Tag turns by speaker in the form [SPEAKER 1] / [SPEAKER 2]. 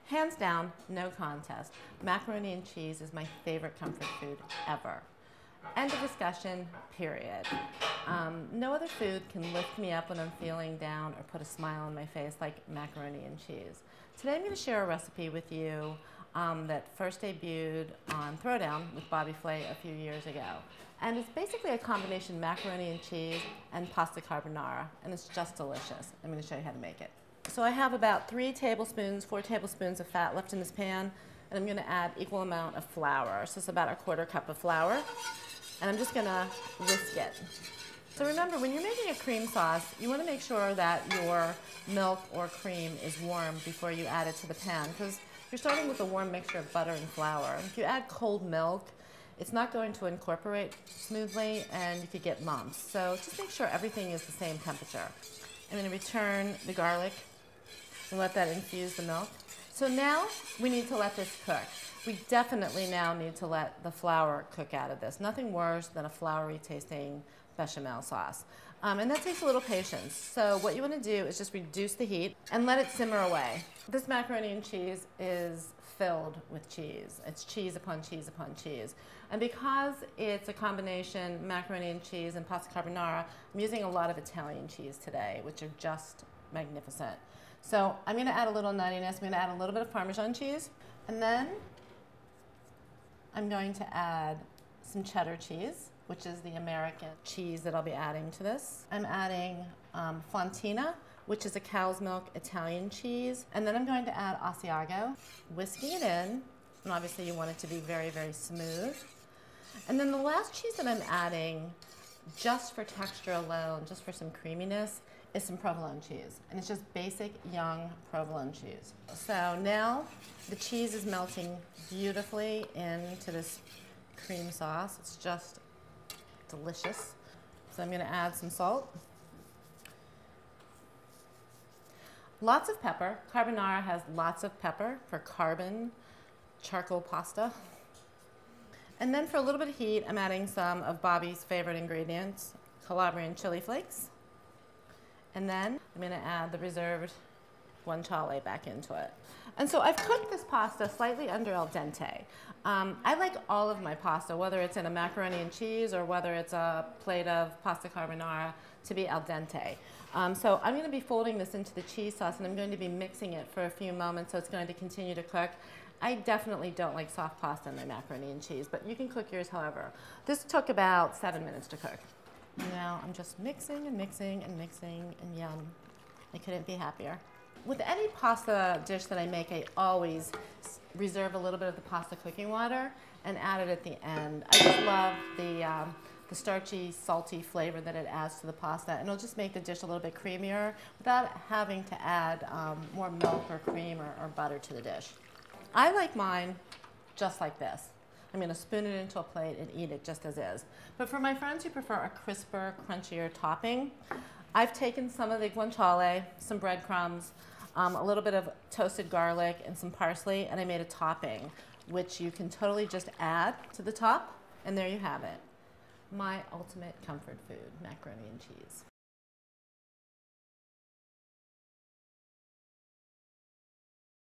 [SPEAKER 1] Hands down, no contest. Macaroni and cheese is my favorite comfort food ever. End of discussion, period. No other food can lift me up when I'm feeling down or put a smile on my face like macaroni and cheese. Today I'm going to share a recipe with you that first debuted on Throwdown with Bobby Flay a few years ago. And it's basically a combination macaroni and cheese and pasta carbonara, and it's just delicious. I'm going to show you how to make it. So I have about 4 tablespoons of fat left in this pan, and I'm going to add equal amount of flour. So it's about a 1/4 cup of flour, and I'm just going to whisk it. So remember, when you're making a cream sauce, you want to make sure that your milk or cream is warm before you add it to the pan, because you're starting with a warm mixture of butter and flour. If you add cold milk, it's not going to incorporate smoothly and you could get lumps. So just make sure everything is the same temperature. I'm going to return the garlic and let that infuse the milk. So now we need to let this cook. We definitely now need to let the flour cook out of this. Nothing worse than a floury tasting bechamel sauce. And that takes a little patience. So what you want to do is just reduce the heat and let it simmer away. This macaroni and cheese is filled with cheese. It's cheese upon cheese upon cheese. And because it's a combination macaroni and cheese and pasta carbonara, I'm using a lot of Italian cheese today, which are just magnificent. So I'm going to add a little nuttiness. I'm going to add a little bit of Parmesan cheese. And then I'm going to add some cheddar cheese, which is the American cheese that I'll be adding to this. I'm adding Fontina, which is a cow's milk Italian cheese. And then I'm going to add Asiago, whisking it in. And obviously you want it to be very, very smooth. And then the last cheese that I'm adding, just for texture alone, just for some creaminess, is some provolone cheese. And it's just basic young provolone cheese. So now the cheese is melting beautifully into this cream sauce. It's just delicious. So I'm going to add some salt. Lots of pepper. Carbonara has lots of pepper for carbon charcoal pasta. And then for a little bit of heat, I'm adding some of Bobby's favorite ingredients, Calabrian chili flakes. And then I'm going to add the reserved guanciale back into it. And so I've cooked this pasta slightly under al dente. I like all of my pasta, whether it's in a macaroni and cheese or whether it's a plate of pasta carbonara, to be al dente. So I'm going to be folding this into the cheese sauce, and I'm going to be mixing it for a few moments so it's going to continue to cook. I definitely don't like soft pasta in my macaroni and cheese, but you can cook yours however. This took about 7 minutes to cook. Now I'm just mixing and mixing and mixing, and yum. I couldn't be happier. With any pasta dish that I make, I always reserve a little bit of the pasta cooking water and add it at the end. I just love the starchy, salty flavor that it adds to the pasta, and it'll just make the dish a little bit creamier without having to add more milk or cream or butter to the dish. I like mine just like this. I'm going to spoon it into a plate and eat it just as is. But for my friends who prefer a crisper, crunchier topping, I've taken some of the guanciale, some breadcrumbs, a little bit of toasted garlic, and some parsley, and I made a topping, which you can totally just add to the top, and there you have it. My ultimate comfort food, macaroni and cheese.